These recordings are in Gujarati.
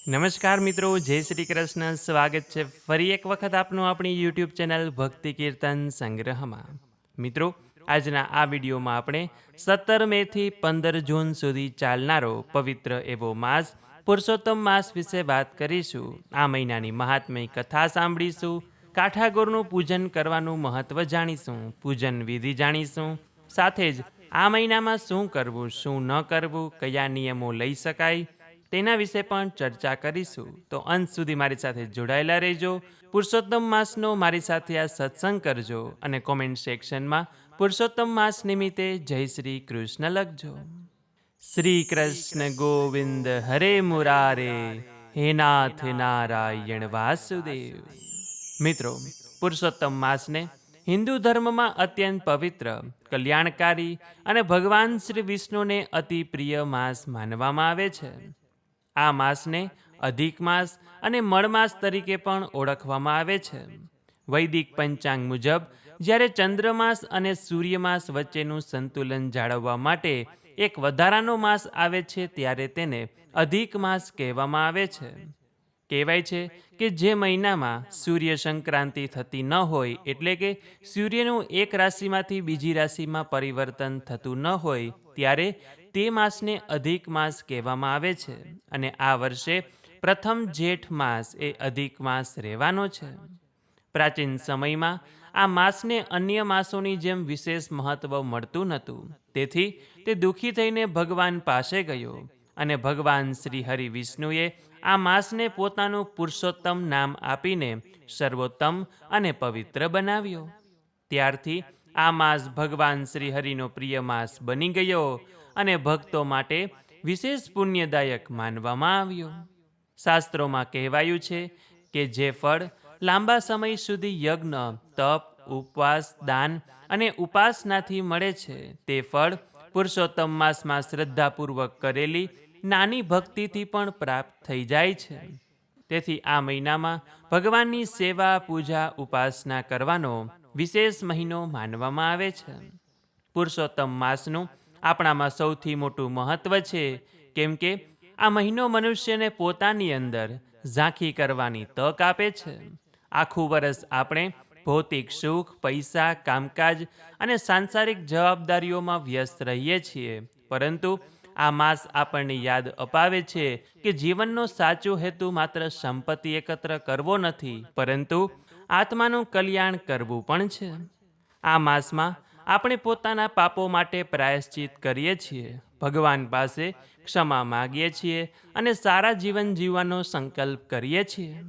નમસ્કાર મિત્રો, જય શ્રી કૃષ્ણ. સ્વાગત છે ફરી એક વખત આપનું આપણી યુટ્યુબ ચેનલ ભક્તિ કીર્તન સંગ્રહમાં. મિત્રો, આજના આ વિડીયોમાં આપણે 17 મેથી 15 જૂન સુધી ચાલનારો પવિત્ર એવો માસ પુરુષોત્તમ માસ વિશે વાત કરીશું. આ મહિનાની મહાત્મય કથા સાંભળીશું, કાઠાગોરનું પૂજન કરવાનું મહત્વ જાણીશું, પૂજન વિધિ જાણીશું, સાથે જ આ મહિનામાં શું કરવું, શું ન કરવું, કયા નિયમો લઈ શકાય તેના વિશે પણ ચર્ચા કરીશું. તો અંત સુધી મારી સાથે જોડાયેલા રહેજો. પુરુષોત્તમ માસનો મારી સાથે આ સત્સંગ કરજો અને કોમેન્ટ સેક્શનમાં પુરુષોત્તમ માસ નિમિત્તે જય શ્રી કૃષ્ણ લખજો. શ્રી કૃષ્ણ ગોવિંદ હરે મુરારે, હે નાથ નારાયણ વાસુદેવ. મિત્રો, પુરુષોત્તમ માસને હિન્દુ ધર્મમાં અત્યંત પવિત્ર, કલ્યાણકારી અને ભગવાન શ્રી વિષ્ણુને અતિ પ્રિય માસ માનવામાં આવે છે. આ માસને અધિક માસ અને મળમાસ તરીકે પણ ઓળખવામાં આવે છે. વૈદિક પંચાંગ મુજબ જ્યારે ચંદ્રમાસ અને સૂર્યમાસ વચ્ચેનું સંતુલન જાળવવા માટે એક વધારાનો માસ આવે છે ત્યારે તેને અધિક માસ કહેવામાં આવે છે. કહેવાય છે કે જે મહિનામાં સૂર્ય સંક્રાંતિ થતી ન હોય, એટલે કે સૂર્યનું એક રાશિમાંથી બીજી રાશિમાં પરિવર્તન થતું ન હોય, ત્યારે તે માસને અધિક માસ કહેવામાં આવે છે. અને આ વર્ષે પ્રથમ જેઠ માસ એ અધિક માસ રહેવાનો છે. પ્રાચીન સમયમાં આ માસને અન્ય માસોની જેમ વિશેષ મહત્વ મળતું નહોતું. તેથી તે દુઃખી થઈને ભગવાન પાસે ગયો અને ભગવાન શ્રી હરિ વિષ્ણુએ આ માસને પોતાનું પુરુષોત્તમ નામ આપીને સર્વોત્તમ અને પવિત્ર બનાવ્યો. ત્યારથી આ માસ ભગવાન શ્રી હરિનો પ્રિય માસ બની ગયો અને ભક્તો માટે વિશેષ પુણ્યદાયક માનવામાં આવ્યો. શાસ્ત્રોમાં કહેવાયું છે કે જે ફળ લાંબા સમય સુધી યજ્ઞ, તપ, ઉપવાસ, દાન અને ઉપાસનાથી મળે છે, તે ફળ પુરુષોત્તમ માસમાં શ્રદ્ધાપૂર્વક કરેલી નાની ભક્તિથી પણ પ્રાપ્ત થઈ જાય છે. તેથી આ મહિનામાં ભગવાનની સેવા, પૂજા, ઉપાસના કરવાનો વિશેષ મહિનો માનવામાં આવે છે. પુરુષોત્તમ માસનું આપણામાં સૌથી મોટું મહત્વ છે, કેમ કે આ મહિનો મનુષ્યને પોતાની અંદર ઝાંખી કરવાની તક આપે છે. આખું વર્ષ આપણે ભૌતિક સુખ, પૈસા, કામકાજ અને સાંસારિક જવાબદારીઓમાં વ્યસ્ત રહીએ છીએ, પરંતુ આ માસ આપણને યાદ અપાવે છે કે જીવનનો સાચો હેતુ માત્ર સંપત્તિ એકત્ર કરવો નથી, પરંતુ આત્માનું કલ્યાણ કરવું પણ છે. આ માસમાં આપણે પોતાના પાપો માટે પ્રાયશ્ચિત કરીએ છીએ, ભગવાન પાસે ક્ષમા માગીએ છીએ અને સારા જીવન જીવવાનો સંકલ્પ કરીએ છીએ.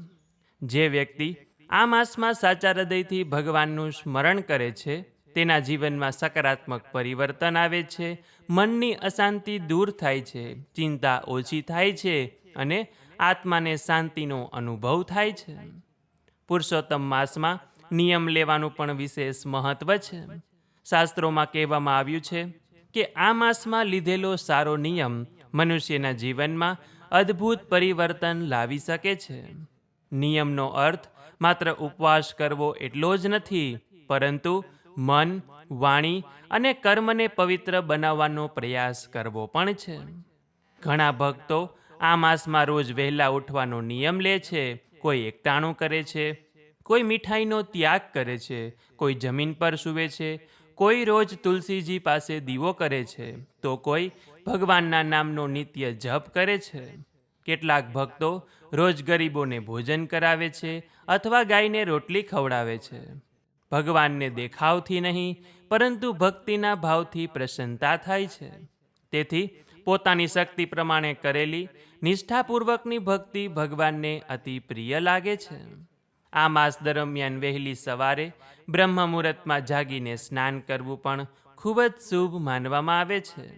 જે વ્યક્તિ આ માસમાં સાચા હૃદયથી ભગવાનનું સ્મરણ કરે છે, તેના જીવનમાં સકારાત્મક પરિવર્તન આવે છે, મનની અશાંતિ દૂર થાય છે, ચિંતા ઓછી થાય છે અને આત્માને શાંતિનો અનુભવ થાય છે. પુરુષોત્તમ માસમાં નિયમ લેવાનું પણ વિશેષ મહત્વ છે. શાસ્ત્રોમાં કહેવામાં આવ્યું છે કે આ માસમાં લીધેલો સારો નિયમ મનુષ્યના જીવનમાં અદ્ભુત પરિવર્તન લાવી શકે છે. નિયમનો અર્થ માત્ર ઉપવાસ કરવો એટલો જ નથી, પરંતુ મન, વાણી અને કર્મને પવિત્ર બનાવવાનો પ્રયાસ કરવો પણ છે. ઘણા ભક્તો આ માસમાં રોજ વહેલા ઉઠવાનો નિયમ લે છે. કોઈ એકટાણું કરે છે, કોઈ મીઠાઈનો ત્યાગ કરે છે, કોઈ જમીન પર સૂવે છે, કોઈ રોજ તુલસીજી પાસે દીવો કરે છે, તો કોઈ ભગવાનના નામનો નિત્ય જપ કરે છે. કેટલાક ભક્તો રોજ ગરીબોને ભોજન કરાવે છે અથવા ગાયને રોટલી ખવડાવે છે. ભગવાનને દેખાવથી નહીં, પરંતુ ભક્તિના ભાવથી પ્રસન્નતા થાય છે. તેથી પોતાની શક્તિ પ્રમાણે કરેલી નિષ્ઠાપૂર્વકની ભક્તિ ભગવાનને અતિ પ્રિય લાગે છે. આ માસ દરમિયાન વહેલી સવારે બ્રહ્મ મુહૂર્તમાં જાગીને સ્નાન કરવું પણ ખૂબ જ શુભ માનવામાં આવે છે.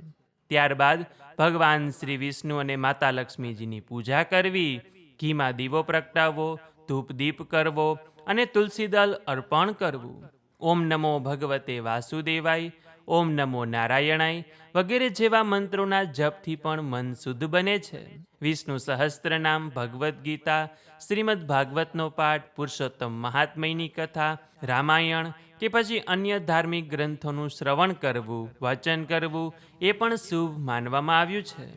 ત્યારબાદ ભગવાન શ્રી વિષ્ણુ અને માતા લક્ષ્મીજીની પૂજા કરવી, ઘીમાં દીવો પ્રગટાવવો, ધૂપ દીપ કરવો અને તુલસીદળ અર્પણ કરવું. ઓમ નમો ભગવતે વાસુદેવાય, ઓમ નમો નારાયણાય વગેરે જેવા મંત્રોના જપથી પણ મન શુદ્ધ બને છે. વિષ્ણુ સહસ્ત્રનામ, ભગવદ્ ગીતા, શ્રીમદ ભાગવતનો પાઠ, પુરુષોત્તમ મહાત્મયની કથા, રામાયણ કે પછી અન્ય ધાર્મિક ગ્રંથોનું શ્રવણ કરવું, વાંચન કરવું એ પણ શુભ માનવામાં આવ્યું છે.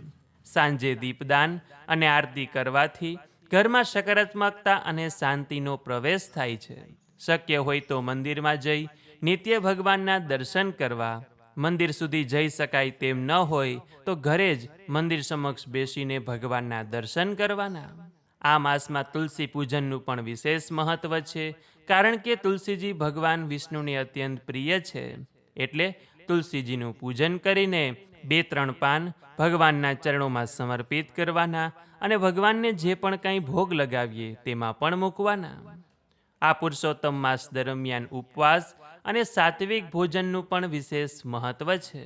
સાંજે દીપદાન અને આરતી કરવાથી ઘરમાં સકારાત્મકતા અને શાંતિનો પ્રવેશ થાય છે. શક્ય હોય તો મંદિરમાં જઈ નિત્ય ભગવાનના દર્શન કરવા. મંદિર સુધી જઈ શકાય તેમ ન હોય તો ઘરે જ મંદિર સમક્ષ બેસીને ભગવાનના દર્શન કરવાના. આ માસમાં તુલસી પૂજનનું પણ વિશેષ મહત્વ છે, કારણ કે તુલસીજી ભગવાન વિષ્ણુને અત્યંત પ્રિય છે. એટલે તુલસીજીનું પૂજન કરીને 2-3 પાન ભગવાનના ચરણોમાં સમર્પિત કરવાના અને ભગવાનને જે પણ કંઈ ભોગ લગાવીએ તેમાં પણ મૂકવાના. આ પુરુષોત્તમ માસ દરમિયાન ઉપવાસ અને સાત્વિક ભોજનનું પણ વિશેષ મહત્વ છે.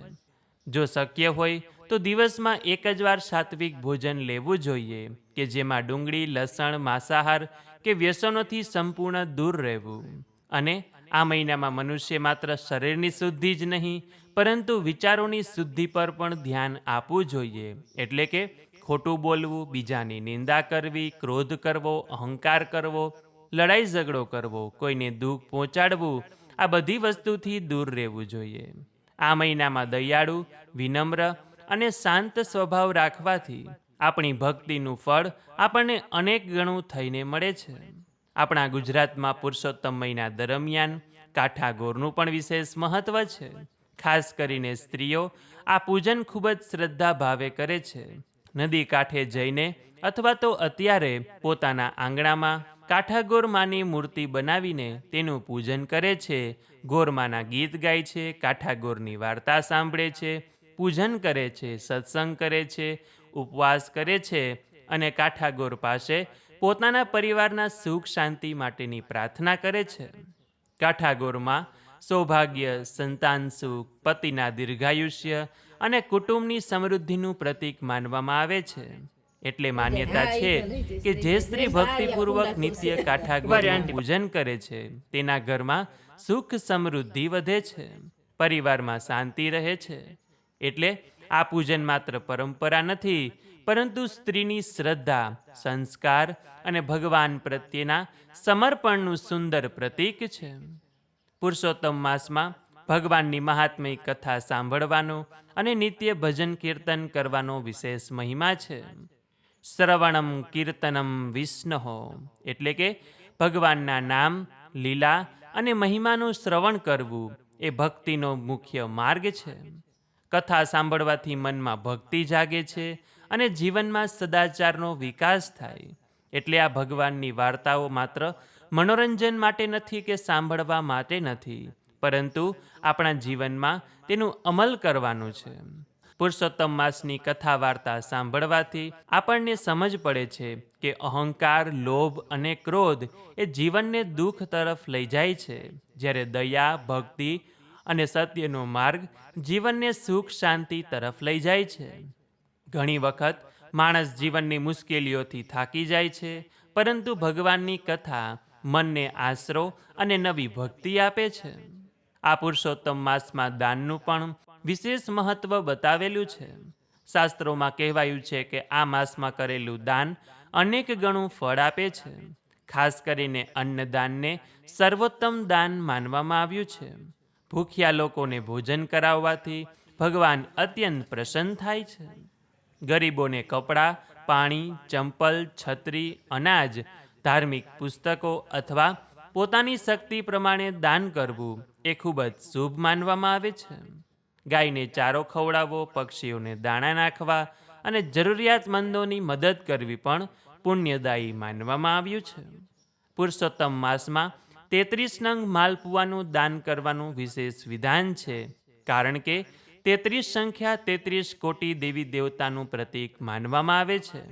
જો શક્ય હોય તો દિવસમાં એક જ વાર સાત્વિક ભોજન લેવું જોઈએ, કે જેમાં ડુંગળી, લસણ, માંસાહાર કે વ્યસનોથી સંપૂર્ણ દૂર રહેવું. અને આ મહિનામાં મનુષ્ય માત્ર શરીરની શુદ્ધિ જ નહીં, પરંતુ વિચારોની શુદ્ધિ પર પણ ધ્યાન આપવું જોઈએ. એટલે કે ખોટું બોલવું, બીજાની નિંદા કરવી, ક્રોધ કરવો, અહંકાર કરવો, લડાઈ ઝઘડો કરવો, કોઈને દુઃખ પહોંચાડવું, આ બધી વસ્તુથી દૂર રહેવું જોઈએ. આ મહિનામાં દયાળુ, વિનમ્ર અને શાંત સ્વભાવ રાખવાથી આપણી ભક્તિનું ફળ આપણને અનેક ગણું થઈને મળે છે. આપણા ગુજરાતમાં પુરુષોત્તમ મહિના દરમિયાન કાઠાગોરનું પણ વિશેષ મહત્વ છે. ખાસ કરીને સ્ત્રીઓ આ પૂજન ખૂબ જ શ્રદ્ધા ભાવે કરે છે. નદી કાંઠે જઈને અથવા તો અત્યારે પોતાના આંગણામાં કાઠાગોર માની મૂર્તિ બનાવીને તેનું પૂજન કરે છે. ગોરમાના ગીત ગાય છે, કાઠાગોરની વાર્તા સાંભળે છે, પૂજન કરે છે, સત્સંગ કરે છે, ઉપવાસ કરે છે અને કાઠાગોર પાસે પોતાના પરિવારના સુખ શાંતિ માટેની પ્રાર્થના કરે છે. કાઠાગોરમાં સૌભાગ્ય, સંતાન સુખ, પતિના દીર્ઘાયુષ્ય અને કુટુંબની સમૃદ્ધિનું પ્રતીક માનવામાં આવે છે. એટલે માન્યતા છે કે જે સ્ત્રી ભક્તિપૂર્વક નિત્ય કાઠાગોરનું પૂજન કરે છે તેના ઘરમાં સુખ સમૃદ્ધિ વધે છે, પરિવારમાં શાંતિ રહે છે. એટલે આ પૂજન માત્ર પરંપરા નથી, પરંતુ સ્ત્રીની શ્રદ્ધા, સંસ્કાર અને ભગવાન પ્રત્યેના સમર્પણનું સુંદર પ્રતીક છે. પુરુષોત્તમ માસમાં ભગવાનની મહાત્મય કથા સાંભળવાનો અને નિત્ય ભજન કીર્તન કરવાનો વિશેષ મહિમા છે. શ્રવણમ કીર્તનમ વિષ્ણો, એટલે કે ભગવાનના નામ, લીલા અને મહિમાનું શ્રવણ કરવું એ ભક્તિનો મુખ્ય માર્ગ છે. કથા સાંભળવાથી મનમાં ભક્તિ જાગે છે અને જીવનમાં સદાચારનો વિકાસ થાય. એટલે આ ભગવાનની વાર્તાઓ માત્ર મનોરંજન માટે નથી કે સાંભળવા માટે નથી, પરંતુ આપણા જીવનમાં તેનું અમલ કરવાનું છે. પુરુષોત્તમ માસની કથા વાર્તા સાંભળવાથી આપણને સમજ પડે છે કે અહંકાર, લોભ અને ક્રોધ એ જીવનને દુઃખ તરફ લઈ જાય છે, જ્યારે દયા, ભક્તિ અને સત્યનો માર્ગ જીવનને સુખ શાંતિ તરફ લઈ જાય છે. ઘણી વખત માણસ જીવનની મુશ્કેલીઓથી થાકી જાય છે, પરંતુ ભગવાનની કથા મનને આશરો અને નવી ભક્તિ આપે છે. આ પુરુષોત્તમ માસમાં દાનનું પણ વિશેષ મહત્વ બતાવેલું છે. શાસ્ત્રોમાં કહેવાયું છે કે આ માસમાં કરેલું દાન અનેક ગણું ફળ આપે છે. ખાસ કરીને અન્નદાનને સર્વોત્તમ દાન માનવામાં આવ્યું છે. ભૂખ્યા લોકોને ભોજન કરાવવાથી ભગવાન અત્યંત પ્રસન્ન થાય છે. ગરીબોને કપડાં, પાણી, ચંપલ, છત્રી, અનાજ, ધાર્મિક પુસ્તકો અથવા પોતાની શક્તિ પ્રમાણે દાન કરવું એ ખૂબ જ શુભ માનવામાં આવે છે. ગાયને ચારો ખવડાવવો, પક્ષીઓને દાણા નાખવા અને જરૂરિયાતમંદોની મદદ કરવી પણ પુણ્યદાયી માનવામાં આવ્યું છે. પુરુષોત્તમ માસમાં 33 નંગ માલપુવાનું દાન કરવાનું વિશેષ વિધાન છે, કારણ કે 33 સંખ્યા 33 કોટી દેવી દેવતાનું પ્રતીક માનવામાં આવે છે.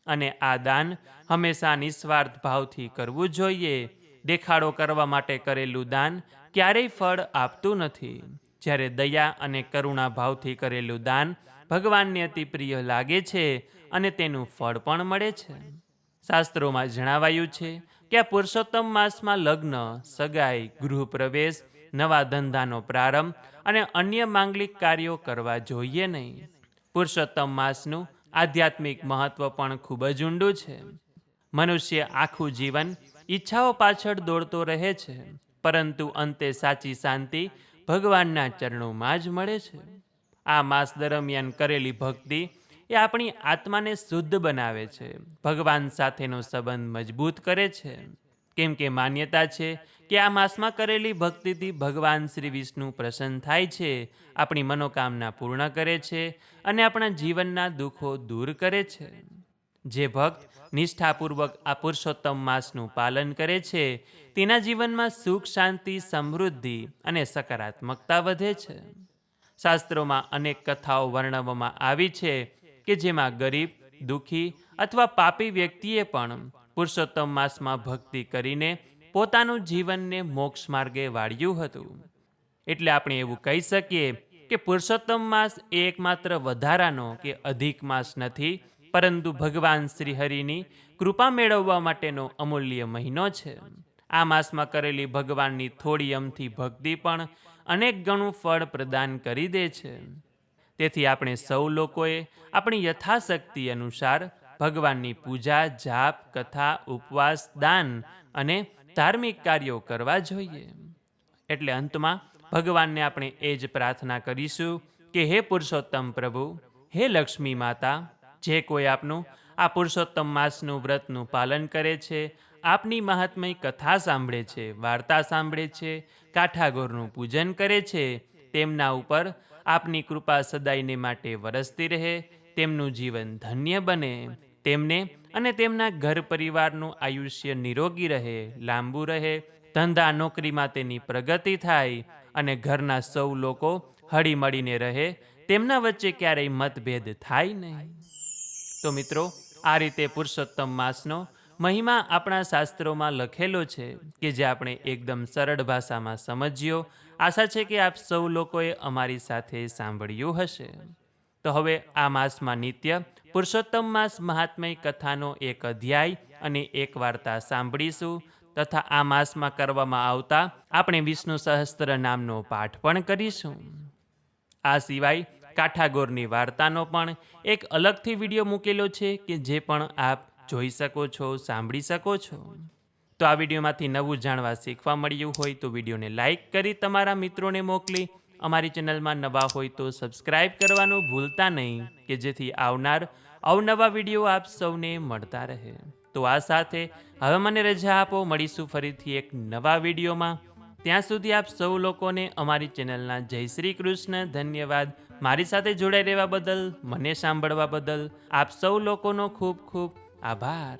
અને આ દાન હંમેશા નિસ્વાર્થ ભાવથી કરવું જોઈએ. દેખાડો કરવા માટે કરેલું દાન ક્યારેય ફળ આપતું નથી, જ્યારે દયા અને કરુણા ભાવથી કરેલું દાન ભગવાનને અતિ પ્રિય લાગે છે અને તેનું ફળ પણ મળે છે. શાસ્ત્રોમાં જણાવાયું છે કે આ પુરુષોત્તમ માસમાં લગ્ન, સગાઈ, ગૃહપ્રવેશ, નવા ધંધાનો પ્રારંભ અને અન્ય માંગલિક કાર્યો કરવા જોઈએ નહીં. પુરુષોત્તમ માસનું આધ્યાત્મિક મહત્વ પણ ખૂબ જ ઊંડું છે. મનુષ્ય આખું જીવન ઈચ્છાઓ પાછળ દોડતો રહે છે, પરંતુ અંતે સાચી શાંતિ ભગવાનના ચરણોમાં જ મળે છે. આ માસ દરમિયાન કરેલી ભક્તિ એ આપણી આત્માને શુદ્ધ બનાવે છે, ભગવાન સાથેનો સંબંધ મજબૂત કરે છે. કેમ કે માન્યતા છે કે આ માસમાં કરેલી ભક્તિથી ભગવાન શ્રી વિષ્ણુ પ્રસન્ન થાય છે, આપણી મનોકામના પૂર્ણ કરે છે અને આપણા જીવનના દુઃખો દૂર કરે છે. જે ભક્ત નિષ્ઠાપૂર્વક આ પુરુષોત્તમ માસનું પાલન કરે છે તેના જીવનમાં સુખ, શાંતિ, સમૃદ્ધિ અને સકારાત્મકતા વધે છે. શાસ્ત્રોમાં અનેક કથાઓ વર્ણવવામાં આવી છે કે જેમાં ગરીબ, દુઃખી અથવા પાપી વ્યક્તિએ પણ પુરુષોત્તમ માસમાં ભક્તિ કરીને પોતાનું જીવનને મોક્ષ માર્ગે વાળ્યું હતું. એટલે આપણે એવું કહી શકીએ કે પુરુષોત્તમ માસ એ એકમાત્ર વધારાનો કે અધિક માસ નથી, પરંતુ ભગવાન શ્રી હરિની કૃપા મેળવવા માટેનો અમૂલ્ય મહિનો છે. આ માસમાં કરેલી ભગવાનની થોડી અમથી ભક્તિ પણ અનેક ગણું ફળ પ્રદાન કરી દે છે. તેથી આપણે સૌ લોકોએ આપણી યથાશક્તિ અનુસાર ભગવાનની પૂજા, જાપ, કથા, ઉપવાસ, દાન અને ધાર્મિક કાર્યો કરવા જોઈએ. એટલે અંતમાં ભગવાનને આપણે એ જ પ્રાર્થના કરીશું કે હે પુરુષોત્તમ પ્રભુ, હે લક્ષ્મી માતા, જે કોઈ આપનું આ પુરુષોત્તમ માસનું વ્રતનું પાલન કરે છે, આપની મહાત્મય કથા સાંભળે છે, વાર્તા સાંભળે છે, કાઠાગોરનું પૂજન કરે છે, તેમના ઉપર આપની કૃપા સદાયને માટે વરસતી રહે, તેમનું જીવન ધન્ય બને, તેમને અને તેમના ઘર પરિવારનું આયુષ્ય નિરોગી રહે, લાંબુ રહે, ધંધા નોકરીમાં તેની પ્રગતિ થાય અને ઘરના સૌ લોકો હળીમળીને રહે, તેમના વચ્ચે ક્યારેય મતભેદ થાય નહીં. તો મિત્રો, આ રીતે પુરુષોત્તમ માસનો મહિમા આપણા શાસ્ત્રોમાં લખેલો છે કે જે આપણે એકદમ સરળ ભાષામાં સમજ્યો. આશા છે કે આપ સૌ લોકોએ અમારી સાથે સાંભળ્યું હશે. તો હવે આ માસમાં નિત્ય પુરુષોત્તમ માસ મહાત્મય કથાનો એક અધ્યાય અને એક વાર્તા સાંભળીશું તથા આ માસમાં કરવામાં આવતા આપણે વિષ્ણુ સહસ્ત્ર નામનો પાઠ પણ કરીશું. આ સિવાય કાઠાગોરની વાર્તાનો પણ એક અલગથી વિડીયો મૂકેલો છે કે જે પણ આપ જોઈ શકો છો, સાંભળી શકો છો. તો આ વિડીયોમાંથી નવું જાણવા શીખવા મળ્યું હોય તો વિડીયોને લાઇક કરી તમારા મિત્રોને મોકલી, અમારી ચેનલમાં નવા હોય તો સબસ્ક્રાઇબ કરવાનું ભૂલતા નહીં કે જેથી આવનાર અવનવા વિડીયો આપ સૌને મળતા રહે. તો આ સાથે હવે મને રજા આપો, મળીશું ફરીથી એક નવા વિડીયોમાં. ત્યાં સુધી આપ સૌ લોકોને અમારી ચેનલના જય શ્રી કૃષ્ણ. ધન્યવાદ. મારી સાથે જોડાઈ રહેવા બદલ, મને સાંભળવા બદલ આપ સૌ લોકોનો ખૂબ ખૂબ આભાર.